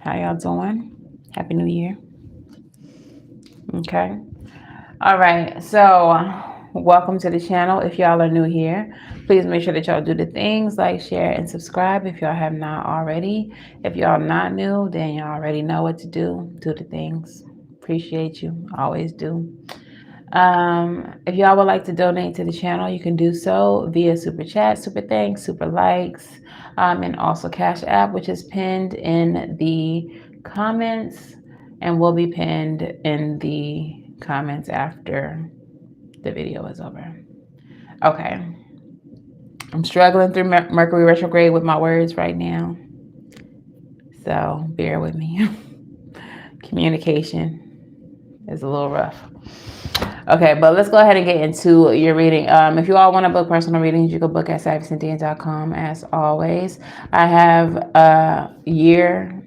How y'all doing? Happy New Year. Okay. All right. So, welcome to the channel. If y'all are new here, please make sure that y'all do the things like share and subscribe if y'all have not already. If y'all not new, then y'all already know what to do. Do the things. Appreciate you. Always do. If y'all would like to donate to the channel, you can do so via super chat, super thanks, super likes, and also Cash App, which is pinned in the comments and will be pinned in the comments after the video is over. Okay. I'm struggling through Mercury retrograde with my words right now, so bear with me. Communication is a little rough. Okay, but let's go ahead and get into your reading. If you all want to book personal readings, you can book at SavyCynthia.com as always. I have the year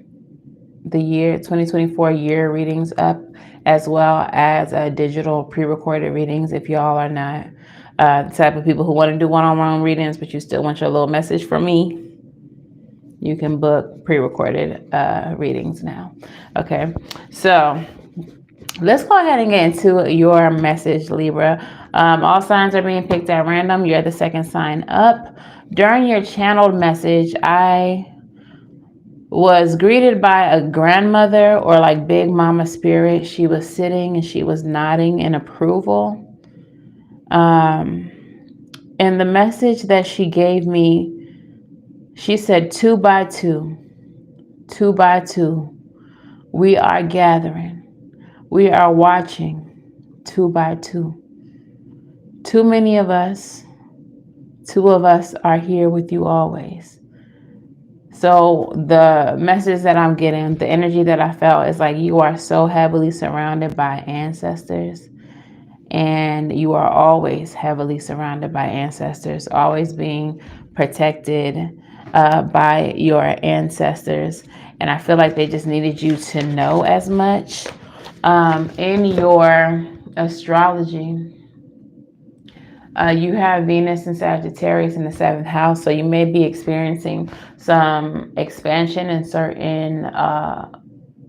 2024 year readings up, as well as digital pre-recorded readings. If y'all are not the type of people who want to do one-on-one readings, but you still want your little message from me, you can book pre-recorded readings now. Okay, so let's go ahead and get into your message, Libra. All signs are being picked at random. You're the second sign up. During your channeled message, I was greeted by a grandmother or like big mama spirit. She was sitting and she was nodding in approval. And the message that she gave me, she said, 2 by 2, 2 by 2, we are gathering. We are watching 2 by 2. Too many of us, 2 of us are here with you always. So the message that I'm getting, the energy that I felt is like you are so heavily surrounded by ancestors, and you are always heavily surrounded by ancestors, always being protected by your ancestors. And I feel like they just needed you to know as much. In your astrology, you have Venus and Sagittarius in the 7th house, so you may be experiencing some expansion in certain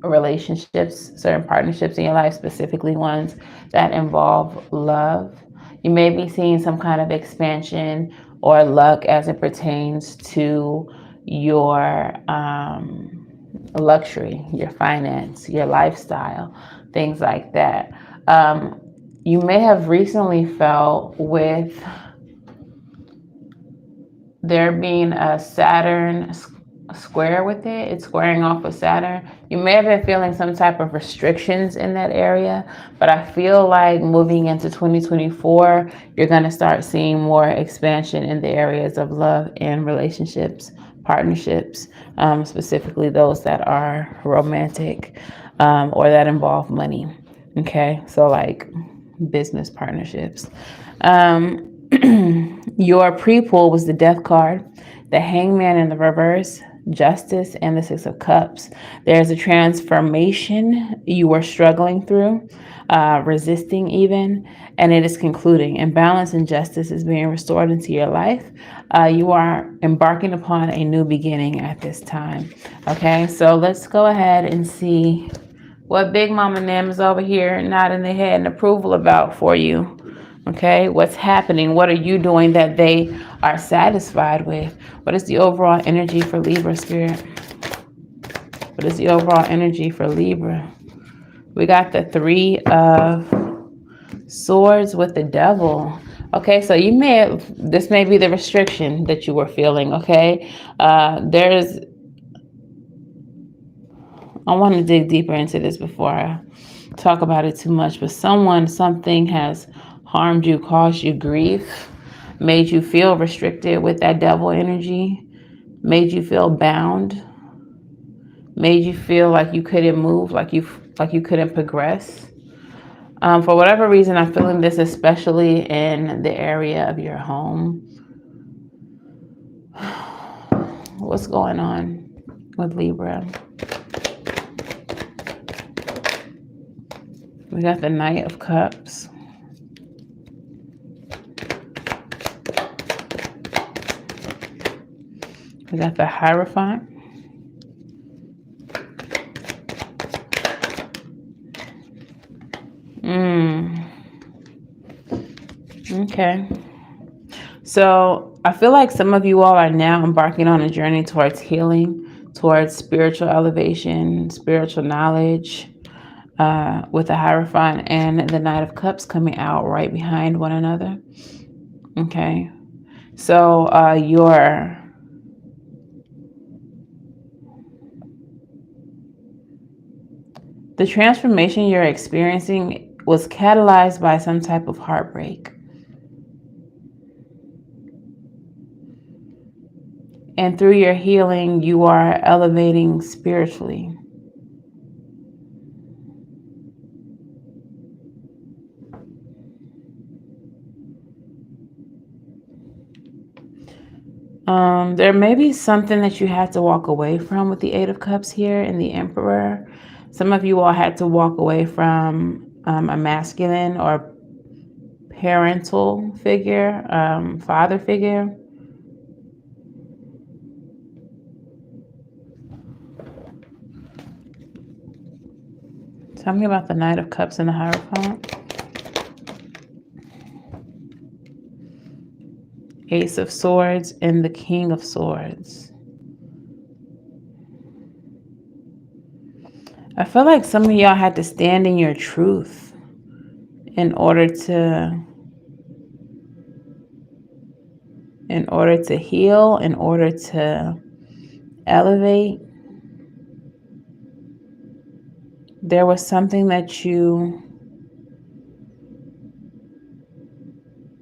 relationships, certain partnerships in your life, specifically ones that involve love. You may be seeing some kind of expansion or luck as it pertains to your luxury, your finance, your lifestyle, things like that. You may have recently felt with there being a Saturn square with it. It's squaring off with Saturn. You may have been feeling some type of restrictions in that area, but I feel like moving into 2024, you're going to start seeing more expansion in the areas of love and relationships, partnerships, specifically those that are romantic or that involve money. Okay, so like business partnerships. Your pre-pull was the Death card, the Hangman in the reverse, Justice, and the 6 of Cups. There's a transformation you were struggling through, resisting even, and it is concluding. And balance and justice is being restored into your life. You are embarking upon a new beginning at this time. Okay, so let's go ahead and see what Big Mama Nim is over here nodding their head in approval about for you. Okay, what's happening? What are you doing that they are satisfied with? What is the overall energy for Libra, Spirit? What is the overall energy for Libra? We got the 3 of Swords with the Devil. Okay, so you may have, this may be the restriction that you were feeling, okay? I want to dig deeper into this before I talk about it too much, but something has harmed you, caused you grief, made you feel restricted with that devil energy, made you feel bound, made you feel like you couldn't move, like you couldn't progress. For whatever reason, I'm feeling this, especially in the area of your home. What's going on with Libra? We got the Knight of Cups. We got the Hierophant. Mm, okay. So I feel like some of you all are now embarking on a journey towards healing, towards spiritual elevation, spiritual knowledge, with the Hierophant and the Knight of Cups coming out right behind one another. Okay. So the transformation you're experiencing was catalyzed by some type of heartbreak. And through your healing, you are elevating spiritually. There may be something that you had to walk away from with the Eight of Cups here and the Emperor. Some of you all had to walk away from a masculine or parental figure, father figure. Tell me about the Knight of Cups and the Hierophant. Ace of Swords and the King of Swords. I feel like some of y'all had to stand in your truth in order to heal, in order to elevate. There was something that you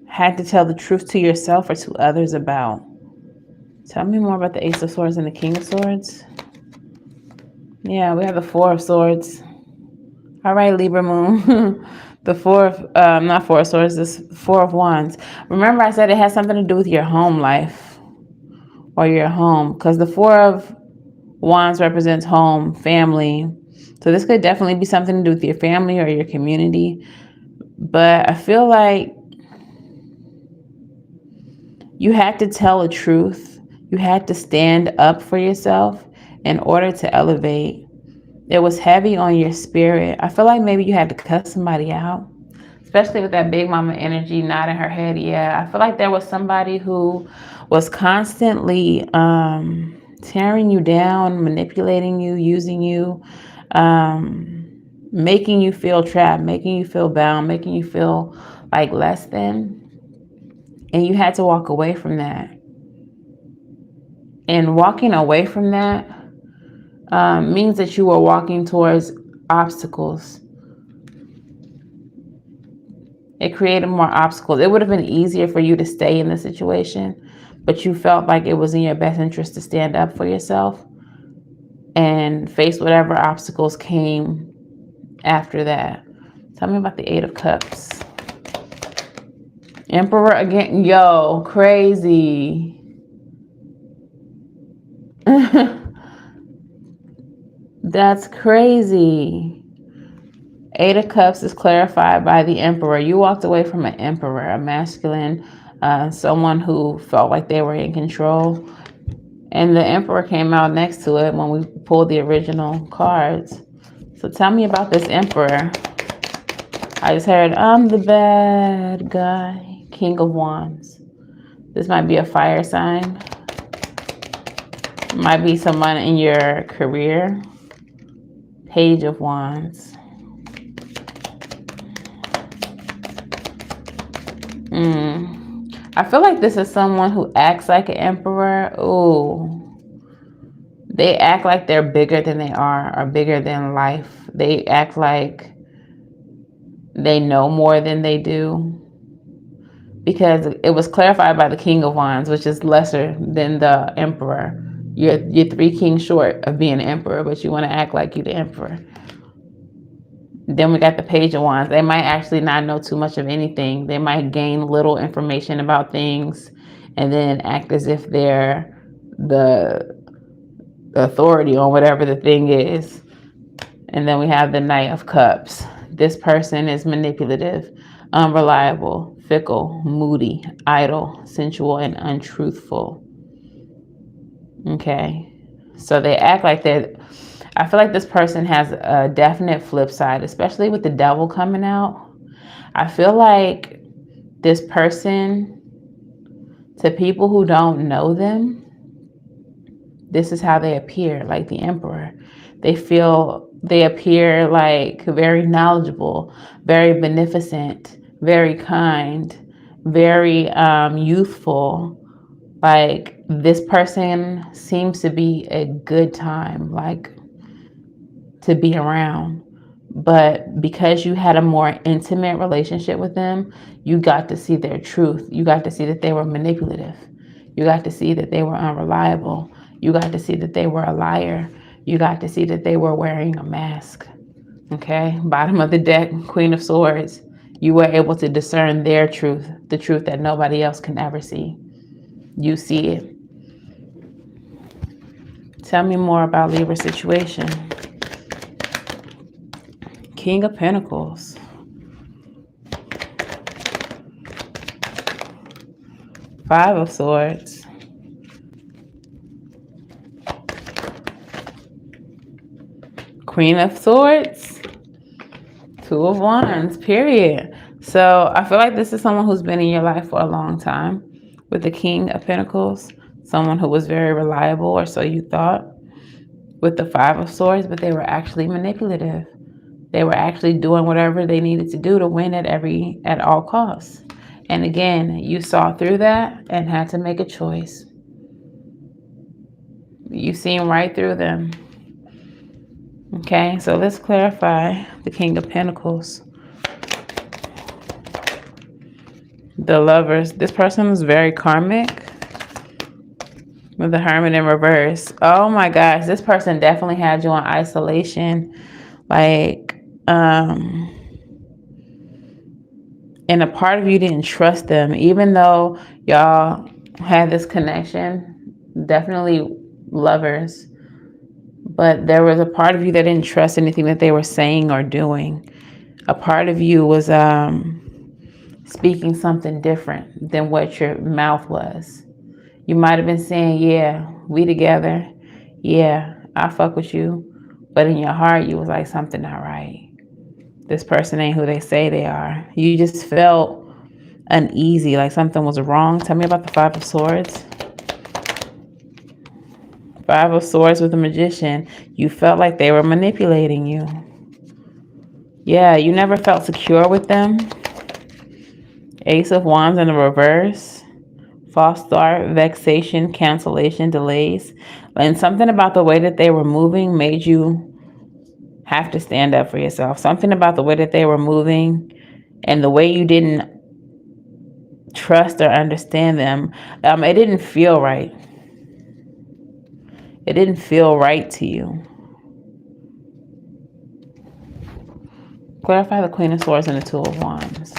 had to tell the truth to yourself or to others about. Tell me more about the Ace of Swords and the King of Swords. Yeah, we have the Four of Swords. All right, Libra Moon. The not Four of Swords, this Four of Wands. Remember I said it has something to do with your home life or your home, because the Four of Wands represents home, family. So this could definitely be something to do with your family or your community. But I feel like you had to tell the truth. You had to stand up for yourself in order to elevate. It was heavy on your spirit. I feel like maybe you had to cut somebody out, especially with that big mama energy nodding her head. Yeah, I feel like there was somebody who was constantly tearing you down, manipulating you, using you, making you feel trapped, making you feel bound, making you feel like less than. And you had to walk away from that. And walking away from that means that you were walking towards obstacles. It created more obstacles. It would have been easier for you to stay in the situation, but you felt like it was in your best interest to stand up for yourself and face whatever obstacles came after that. Tell me about the Eight of Cups. Emperor again. Yo, crazy. That's crazy. Eight of Cups is clarified by the Emperor. You walked away from an Emperor, a masculine, someone who felt like they were in control. And the Emperor came out next to it when we pulled the original cards. So tell me about this Emperor. I just heard, I'm the bad guy. King of Wands. This might be a fire sign. Might be someone in your career. Page of Wands. I feel like this is someone who acts like an emperor. Ooh. They act like they're bigger than they are, or bigger than life. They act like they know more than they do. Because it was clarified by the King of Wands, which is lesser than the Emperor. You're 3 kings short of being an emperor, but you want to act like you're the emperor. Then we got the Page of Wands. They might actually not know too much of anything. They might gain little information about things and then act as if they're the authority on whatever the thing is. And then we have the Knight of Cups. This person is manipulative, unreliable, fickle, moody, idle, sensual, and untruthful. Okay. So they act like they're... I feel like this person has a definite flip side, especially with the devil coming out. I feel like this person, to people who don't know them, this is how they appear, like the emperor. They appear like very knowledgeable, very beneficent, very kind, very youthful. Like this person seems to be a good time, like to be around. But because you had a more intimate relationship with them, you got to see their truth. You got to see that they were manipulative. You got to see that they were unreliable. You got to see that they were a liar. You got to see that they were wearing a mask. Okay, bottom of the deck, Queen of Swords. You were able to discern their truth, the truth that nobody else can ever see. You see it. Tell me more about Libra's situation. King of Pentacles. Five of Swords. Queen of Swords. Two of Wands, period. So I feel like this is someone who's been in your life for a long time. With the King of Pentacles, someone who was very reliable, or so you thought. With the Five of Swords, but they were actually manipulative. They were actually doing whatever they needed to do to win at all costs. And again, you saw through that and had to make a choice. You seen right through them. Okay, so let's clarify the King of Pentacles. The Lovers. This person is very karmic. With the Hermit in reverse. Oh my gosh, this person definitely had you in isolation. Like, and a part of you didn't trust them, even though y'all had this connection. Definitely lovers. But there was a part of you that didn't trust anything that they were saying or doing. A part of you was speaking something different than what your mouth was. You might have been saying, yeah, we together. Yeah, I fuck with you. But in your heart, you was like, something not right. This person ain't who they say they are. You just felt uneasy, like something was wrong. Tell me about the Five of Swords. Five of Swords with the Magician. You felt like they were manipulating you. Yeah, you never felt secure with them. Ace of Wands in the reverse. False start, vexation, cancellation, delays. And something about the way that they were moving made you have to stand up for yourself. Something about the way that they were moving and the way you didn't trust or understand them. It didn't feel right. It didn't feel right to you. Clarify the Queen of Swords and the Two of Wands.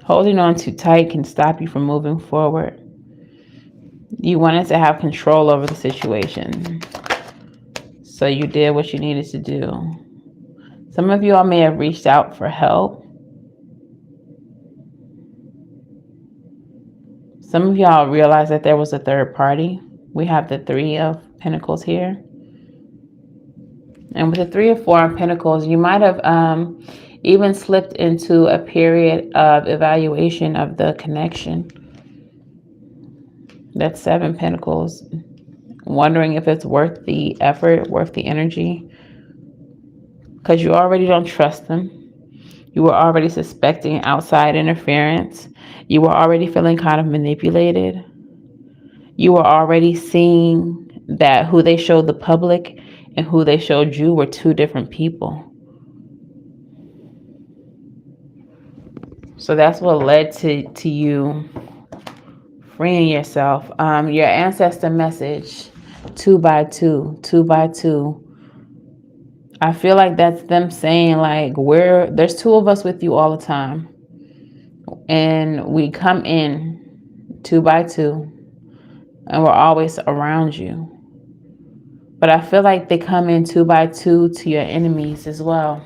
Holding on too tight can stop you from moving forward. You wanted to have control over the situation. So you did what you needed to do. Some of you all may have reached out for help. Some of y'all realized that there was a third party. We have the Three of Pentacles here. And with the Three of Four of Pentacles, you might have even slipped into a period of evaluation of the connection. That's Seven Pentacles. Wondering if it's worth the effort, worth the energy. Because you already don't trust them. You were already suspecting outside interference. You were already feeling kind of manipulated. You were already seeing that who they showed the public and who they showed you were two different people. So that's what led to you freeing yourself. Your ancestor message, 2 by 2, 2 by 2. I feel like that's them saying like, there's two of us with you all the time. And we come in 2 by 2 and we're always around you. But I feel like they come in 2 by 2 to your enemies as well.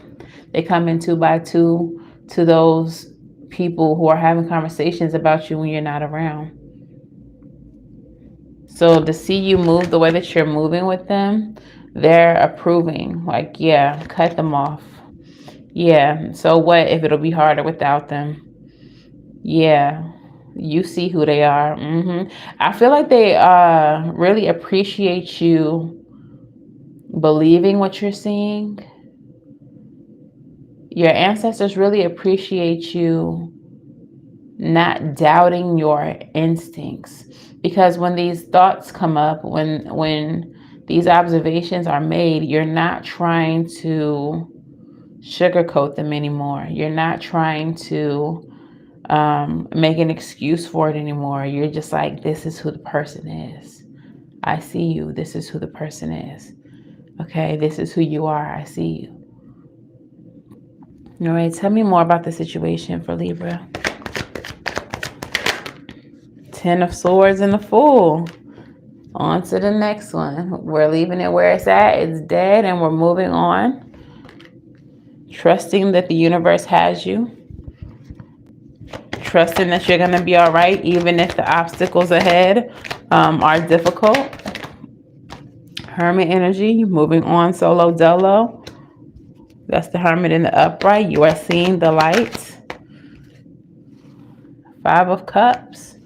They come in 2 by 2 to those people who are having conversations about you when you're not around. So to see you move the way that you're moving with them, they're approving. Like, yeah, cut them off. Yeah. So what if it'll be harder without them? Yeah. You see who they are. I feel like they really appreciate you believing what you're seeing. Your ancestors really appreciate you not doubting your instincts, because when these thoughts come up, when these observations are made, you're not trying to sugarcoat them anymore. You're not trying to make an excuse for it anymore. You're just like, this is who the person is. I see you. This is who the person is. Okay, this is who you are. I see you. All right, tell me more about the situation for Libra. Ten of Swords and the Fool. On to the next one. We're leaving it where it's at. It's dead and we're moving on. Trusting that the universe has you. Trusting that you're going to be all right, even if the obstacles ahead are difficult. Hermit energy. Moving on, solo dolo. That's the Hermit in the upright. You are seeing the light. Five of Cups.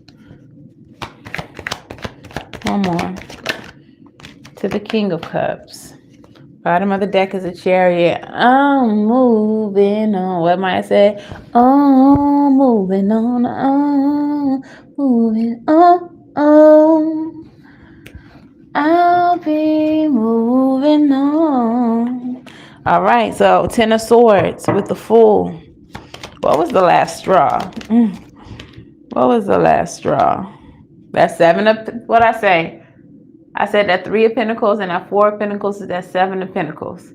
One more. To the King of Cups. Bottom of the deck is a Chariot. I'm moving on. What might I say? Oh, moving on. Oh, moving on. I'll be moving on. All right. So 10 of Swords with the Fool. What was the last straw? What was the last straw? That's 7 of, what I say? I said that 3 of Pentacles and that 4 of Pentacles is that 7 of Pentacles.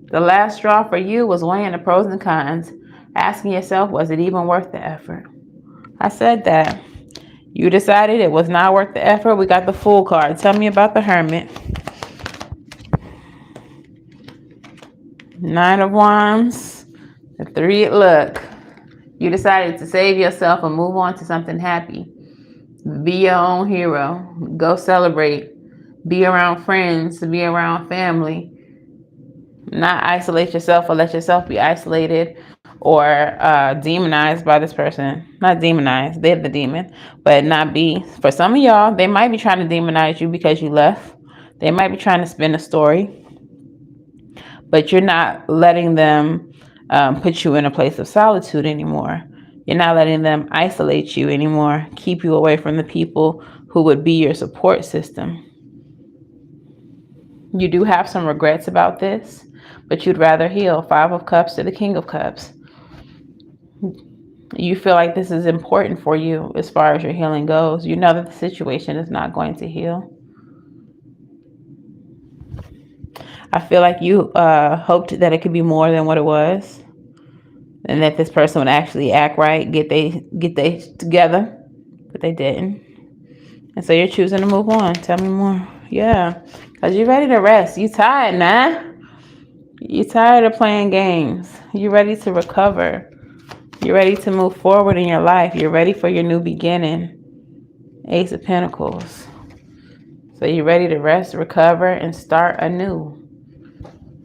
The last straw for you was weighing the pros and cons, asking yourself, was it even worth the effort? I said that. You decided it was not worth the effort. We got the Fool card. Tell me about the Hermit. 9 of Wands. The 3, look. You decided to save yourself and move on to something happy. Be your own hero. Go celebrate. Be around friends. Be around family. Not isolate yourself or let yourself be isolated or demonized by this person. Not demonized. They're the demon. But not be. For some of y'all, they might be trying to demonize you because you left. They might be trying to spin a story. But you're not letting them put you in a place of solitude anymore. You're not letting them isolate you anymore, keep you away from the people who would be your support system. You do have some regrets about this, but you'd rather heal. 5 of Cups to the King of Cups. You feel like this is important for you as far as your healing goes. You know that the situation is not going to heal. I feel like you hoped that it could be more than what it was, and that this person would actually act right, get they together, but they didn't. And so you're choosing to move on. Tell me more. Yeah, because you're ready to rest. You tired now. You tired of playing games. You're ready to recover. You're ready to move forward in your life. You're ready for your new beginning. Ace of Pentacles. So you're ready to rest, recover, and start anew.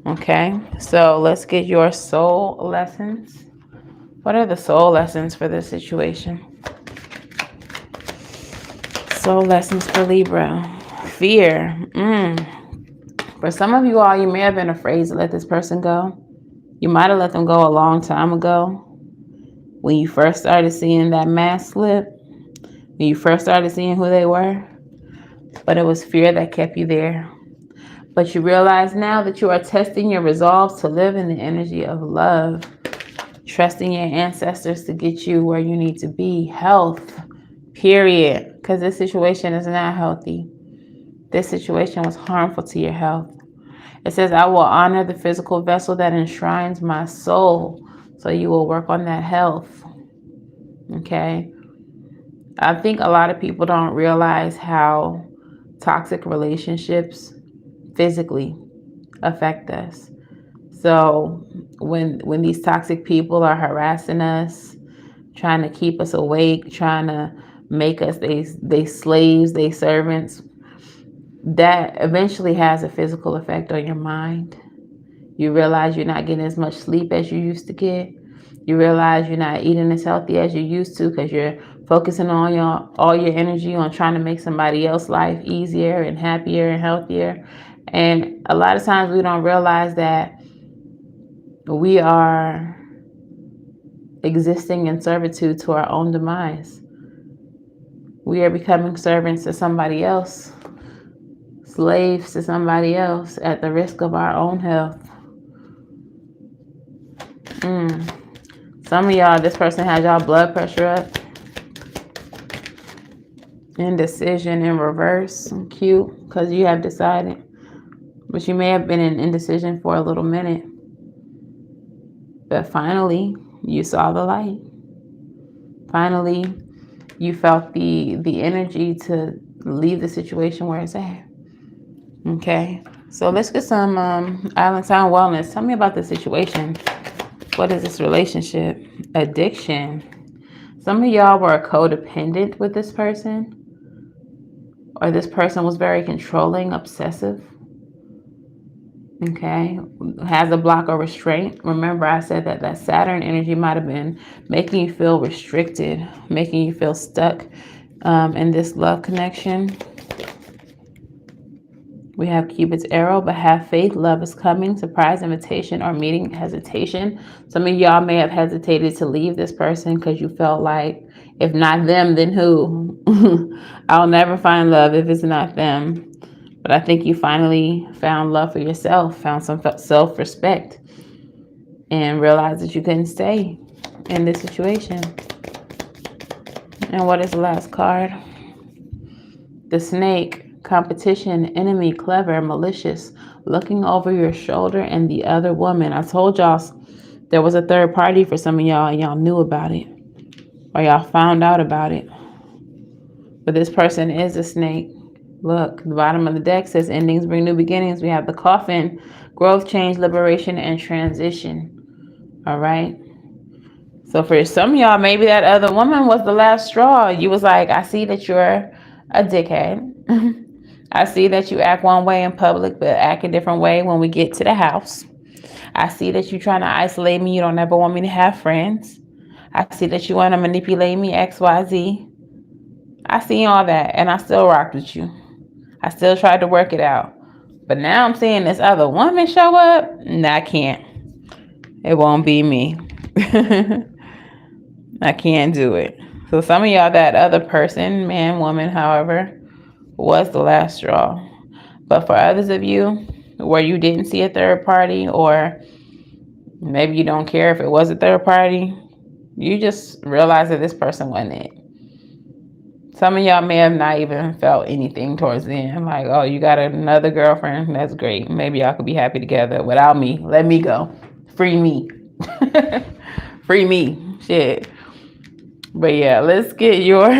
Okay, so let's get your soul lessons. What are the soul lessons for this situation? Soul lessons for Libra. Fear. For some of you all, you may have been afraid to let this person go. You might have let them go a long time ago. When you first started seeing that mask slip. When you first started seeing who they were. But it was fear that kept you there. But you realize now that you are testing your resolve to live in the energy of love. Trusting your ancestors to get you where you need to be. Health. Period. Because this situation is not healthy. This situation was harmful to your health. It says, I will honor the physical vessel that enshrines my soul. So you will work on that health. Okay. I think a lot of people don't realize how toxic relationships physically affect us. So when these toxic people are harassing us, trying to keep us awake, trying to make us they slaves, they servants, that eventually has a physical effect on your mind. You realize you're not getting as much sleep as you used to get. You realize you're not eating as healthy as you used to because you're focusing on all your energy on trying to make somebody else's life easier and happier and healthier. And a lot of times we don't realize that we are existing in servitude to our own demise. We are becoming servants to somebody else, slaves to somebody else at the risk of our own health. Some of y'all, this person has y'all blood pressure up. Indecision in reverse. Cute, because you have decided. But you may have been in indecision for a little minute. But finally, you saw the light. Finally, you felt the energy to leave the situation where it's at. Okay, so let's get some Island Sound Wellness. Tell me about the situation. What is this relationship? Addiction. Some of y'all were codependent with this person, or this person was very controlling, obsessive. Okay, has a block or restraint. Remember, I said that Saturn energy might have been making you feel restricted, making you feel stuck in this love connection. We have Cupid's arrow, but have faith. Love is coming. Surprise invitation or meeting hesitation. Some of y'all may have hesitated to leave this person because you felt like, if not them, then who? I'll never find love if it's not them. But I think you finally found love for yourself, found some self-respect, and realized that you couldn't stay in this situation. And what is the last card? The Snake. Competition, enemy, clever, malicious, looking over your shoulder, and the other woman. I told y'all there was a third party for some of y'all, and y'all knew about it, or y'all found out about it. But this person is a snake. Look, the bottom of the deck says endings bring new beginnings. We have the Coffin, growth, change, liberation, and transition. All right. So for some of y'all, maybe that other woman was the last straw. You was like, I see that you're a dickhead. I see that you act one way in public, but act a different way when we get to the house. I see that you're trying to isolate me. You don't ever want me to have friends. I see that you want to manipulate me, XYZ. I see all that, and I still rocked with you. I still tried to work it out. But now I'm seeing this other woman show up. Nah, I can't. It won't be me. I can't do it. So some of y'all, that other person, man, woman, however, was the last straw. But for others of you where you didn't see a third party, or maybe you don't care if it was a third party, you just realize that this person wasn't it. Some of y'all may have not even felt anything towards them. Like, oh, you got another girlfriend? That's great. Maybe y'all could be happy together without me. Let me go. Free me. Free me. Shit. But yeah, let's get your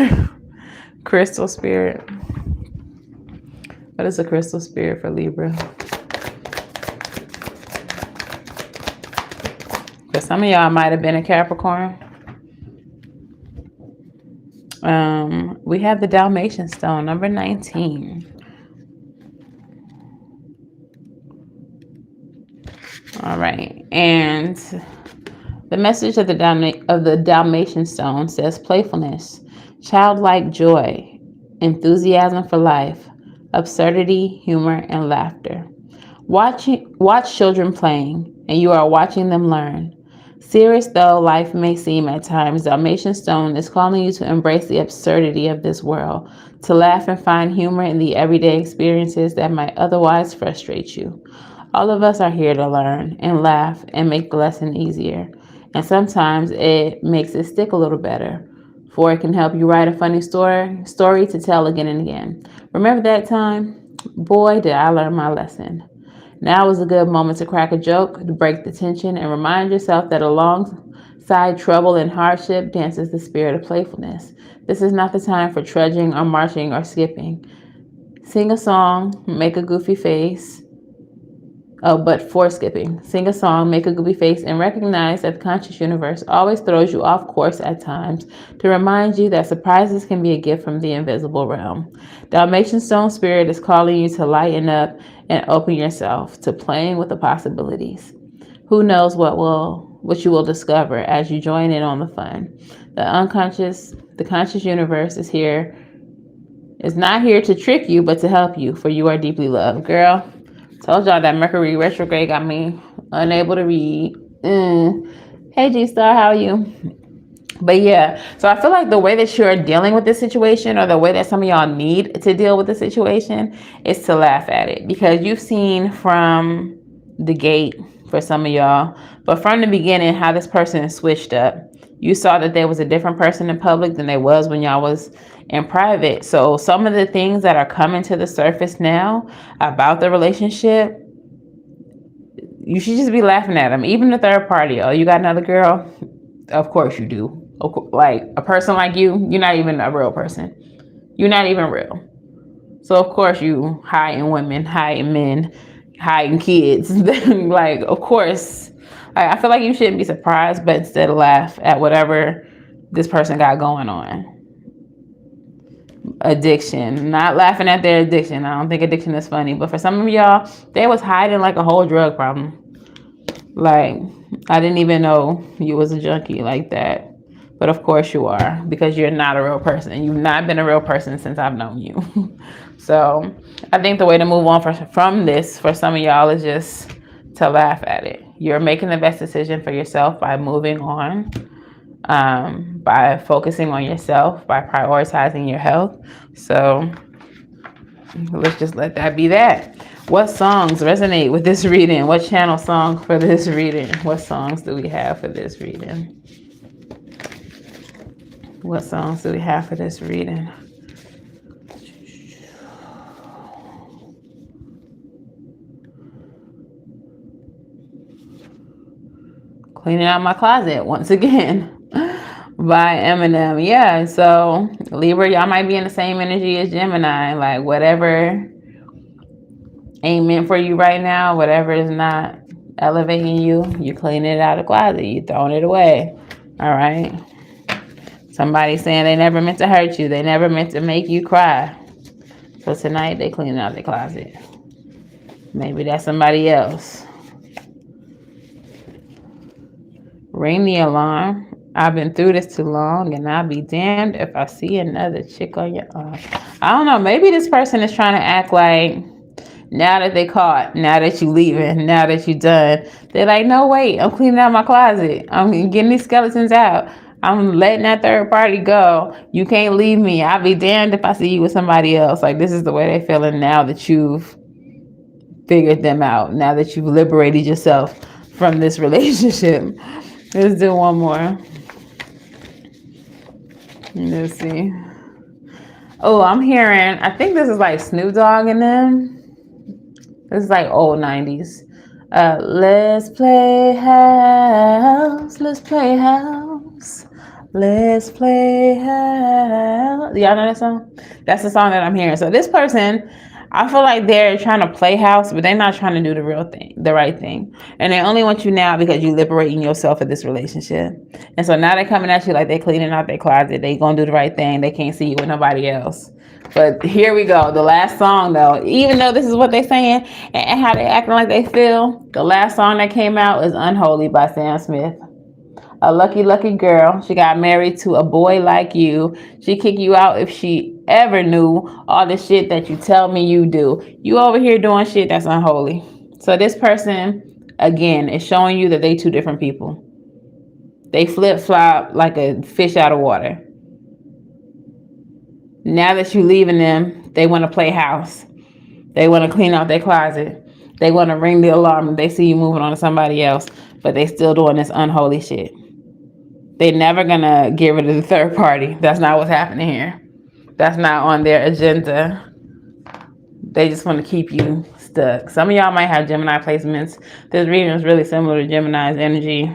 crystal spirit. What is a crystal spirit for Libra? Because some of y'all might have been a Capricorn. We have the Dalmatian stone, number 19. All right, and the message of the Dalmatian stone says playfulness, childlike joy, enthusiasm for life, absurdity, humor, and laughter. Watch children playing, and you are watching them learn. Serious though life may seem at times, Dalmatian stone is calling you to embrace the absurdity of this world, to laugh and find humor in the everyday experiences that might otherwise frustrate you. All of us are here to learn and laugh and make the lesson easier. And sometimes it makes it stick a little better, for it can help you write a funny story to tell again and again. Remember that time? Boy, did I learn my lesson. Now is a good moment to crack a joke, to break the tension, and remind yourself that alongside trouble and hardship dances the spirit of playfulness. This is not the time for trudging or marching or skipping. Sing a song, make a goofy face, Oh, but for skipping, sing a song, make a goofy face, and recognize that the conscious universe always throws you off course at times to remind you that surprises can be a gift from the invisible realm. Dalmatian Stone Spirit is calling you to lighten up and open yourself to playing with the possibilities. Who knows what you will discover as you join in on the fun. The conscious universe is not here to trick you, but to help you, for you are deeply loved. Girl, told y'all that Mercury retrograde got me unable to read. Hey, G-Star, how are you? But yeah, so I feel like the way that you're dealing with this situation, or the way that some of y'all need to deal with the situation, is to laugh at it. Because you've seen from the gate for some of y'all, but from the beginning, how this person switched up. You saw that there was a different person in public than there was when y'all was in private. So some of the things that are coming to the surface now about the relationship, you should just be laughing at them. Even the third party. Oh, you got another girl? Of course you do. Like a person like you, you're not even a real person. You're not even real. So of course you hiding women, hiding men, hiding kids. Like, of course, I feel like you shouldn't be surprised, but instead laugh at whatever this person got going on. Addiction, not laughing at their addiction. I don't think addiction is funny, but for some of y'all, they was hiding like a whole drug problem. Like, I didn't even know you was a junkie like that. But of course you are, because you're not a real person. You've not been a real person since I've known you. So I think the way to move on from this for some of y'all is just to laugh at it. You're making the best decision for yourself by moving on, by focusing on yourself, by prioritizing your health. So let's just let that be that. What songs resonate with this reading? What channel song for this reading? What songs do we have for this reading? What songs do we have for this reading? Cleaning out my closet once again by Eminem. Yeah, so Libra, y'all might be in the same energy as Gemini. Like, whatever ain't meant for you right now, whatever is not elevating you, you cleaning it out of the closet, you throwing it away. All right. Somebody saying they never meant to hurt you, they never meant to make you cry. So tonight they cleaning out their closet. Maybe that's somebody else. Ring the alarm. I've been through this too long, and I'll be damned if I see another chick on your arm. I don't know. Maybe this person is trying to act like, now that they caught, now that you leaving, now that you done, they're like, no, wait, I'm cleaning out my closet. I'm getting these skeletons out. I'm letting that third party go. You can't leave me. I'll be damned if I see you with somebody else. Like, this is the way they're feeling now that you've figured them out, now that you've liberated yourself from this relationship. Let's do one more. Let's see. Oh, I'm hearing, I think this is like Snoop Dogg and them. This is like old 90s. Let's play house. Let's play house. Let's play house. Y'all know that song? That's the song that I'm hearing. So this person, I feel like they're trying to play house, but they're not trying to do the right thing. And they only want you now because you're liberating yourself of this relationship. And so now they're coming at you like they're cleaning out their closet. They gonna do the right thing. They can't see you with nobody else. But here we go. The last song, though, even though this is what they're saying and how they acting like they feel, the last song that came out is Unholy by Sam Smith. A lucky, lucky girl. She got married to a boy like you. She kick you out if she ever knew all the shit that you tell me you do. You over here doing shit that's unholy. So this person, again, is showing you that they two different people. They flip-flop like a fish out of water. Now that you're leaving them, they want to play house. They want to clean out their closet. They want to ring the alarm if they see you moving on to somebody else, but they still doing this unholy shit. They're never going to get rid of the third party. That's not what's happening here. That's not on their agenda. They just want to keep you stuck. Some of y'all might have Gemini placements. This reading is really similar to Gemini's energy.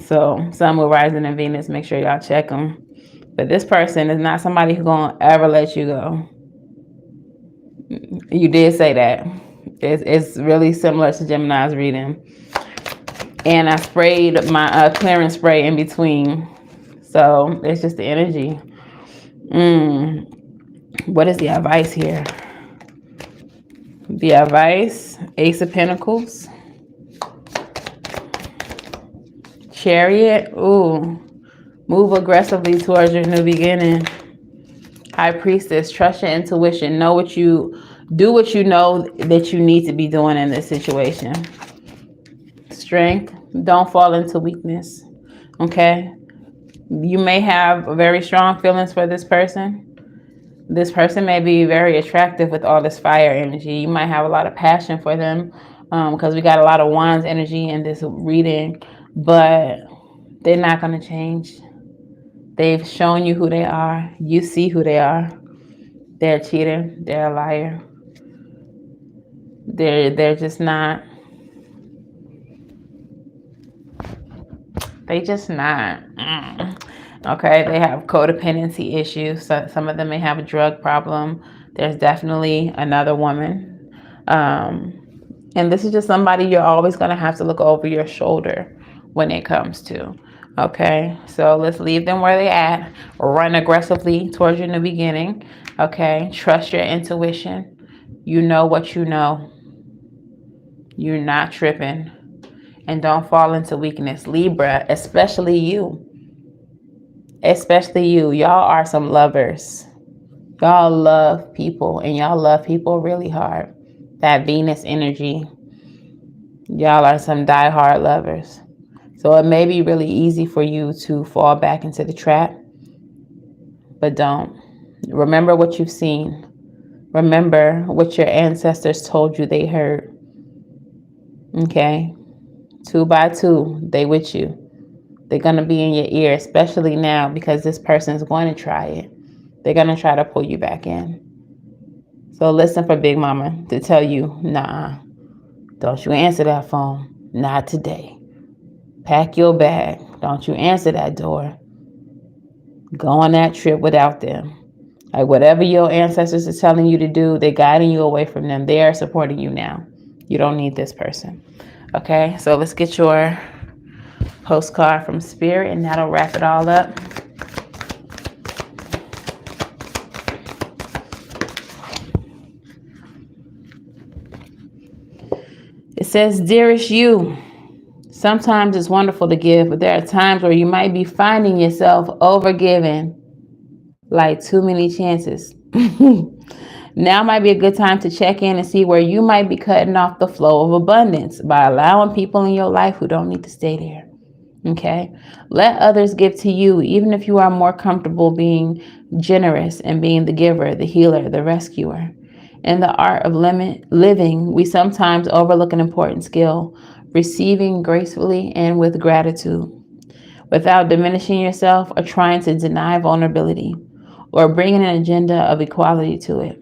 So Sun, Moon, Rising, and Venus, make sure y'all check them. But this person is not somebody who's going to ever let you go. You did say that. It's really similar to Gemini's reading. And I sprayed my clearance spray in between. So it's just the energy. What is the advice here? The advice, Ace of Pentacles, Chariot. Ooh, move aggressively towards your new beginning. High Priestess, trust your intuition. Do what you know that you need to be doing in this situation. Strength, don't fall into weakness. Okay? You may have very strong feelings for this person. This person may be very attractive with all this fire energy. You might have a lot of passion for them because we got a lot of wands energy in this reading, but they're not going to change. They've shown you who they are. You see who they are. They're a cheater. They're a liar. They're just not. They just not. Okay, they have codependency issues. So some of them may have a drug problem. There's definitely another woman. And this is just somebody you're always going to have to look over your shoulder when it comes to. Okay, so let's leave them where they at. Run aggressively towards your new beginning. Okay, trust your intuition. You know what you know. You're not tripping. And don't fall into weakness. Libra, especially you. Especially you. Y'all are some lovers. Y'all love people, and y'all love people really hard. That Venus energy. Y'all are some diehard lovers. So it may be really easy for you to fall back into the trap, but don't. Remember what you've seen. Remember what your ancestors told you they heard. Okay? 2 by 2, they with you. They're going to be in your ear, especially now because this person is going to try it. They're going to try to pull you back in. So listen for Big Mama to tell you, nah, don't you answer that phone. Not today. Pack your bag. Don't you answer that door. Go on that trip without them. Like whatever your ancestors are telling you to do, they're guiding you away from them. They are supporting you now. You don't need this person. Okay, so let's get your postcard from Spirit, and that'll wrap it all up. It says, dearest you, sometimes it's wonderful to give, but there are times where you might be finding yourself overgiving, like too many chances. Now might be a good time to check in and see where you might be cutting off the flow of abundance by allowing people in your life who don't need to stay there. Okay? Let others give to you, even if you are more comfortable being generous and being the giver, the healer, the rescuer. In the art of living, we sometimes overlook an important skill, receiving gracefully and with gratitude, without diminishing yourself or trying to deny vulnerability or bringing an agenda of equality to it.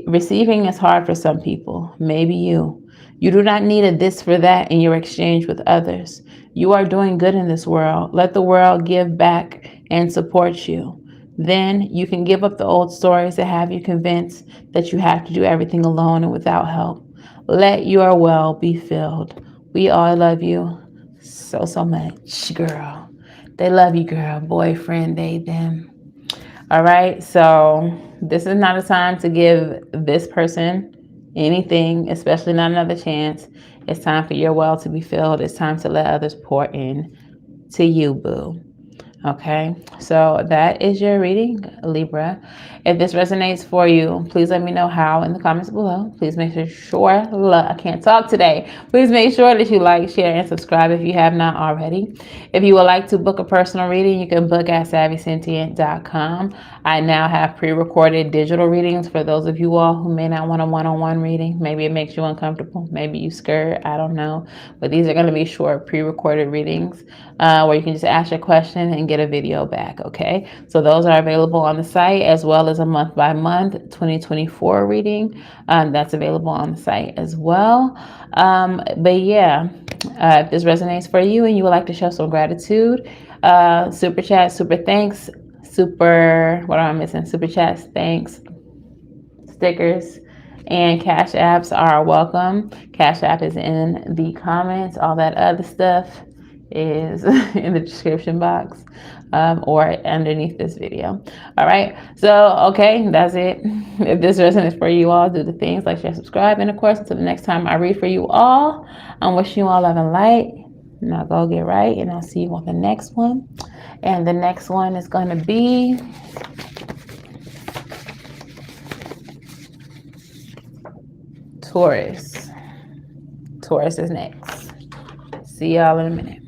Receiving is hard for some people, maybe you. You do not need a this for that in your exchange with others. You are doing good in this world. Let the world give back and support you. Then you can give up the old stories that have you convinced that you have to do everything alone and without help. Let your well be filled. We all love you so much, girl. They love you, girl. Boyfriend, they, them. All right, so this is not a time to give this person anything, especially not another chance. It's time for your well to be filled. It's time to let others pour in to you, boo. Okay, so that is your reading, Libra. If this resonates for you, please let me know how in the comments below. Please make sure, I can't talk today. Please make sure that you like, share, and subscribe if you have not already. If you would like to book a personal reading, you can book at SavySentient.com. I now have pre-recorded digital readings for those of you all who may not want a one-on-one reading. Maybe it makes you uncomfortable. Maybe you scared. I don't know. But these are going to be short pre-recorded readings where you can just ask your question and get a video back. Okay, so those are available on the site, as well as a month by month 2024 reading that's available on the site as well. But yeah, if this resonates for you and you would like to show some gratitude, super chat, super thanks, super, what am I missing? Super chats, thanks, stickers, And Cash Apps are welcome. Cash App is in the comments. All that other stuff is in the description box or underneath this video. All right. So, okay, that's it. If this resonates for you all, do the things like share, subscribe. And of course, until the next time I read for you all, I'm wishing you all love and light. Now go get right, and I'll see you on the next one. And the next one is going to be Taurus. Taurus is next. See y'all in a minute.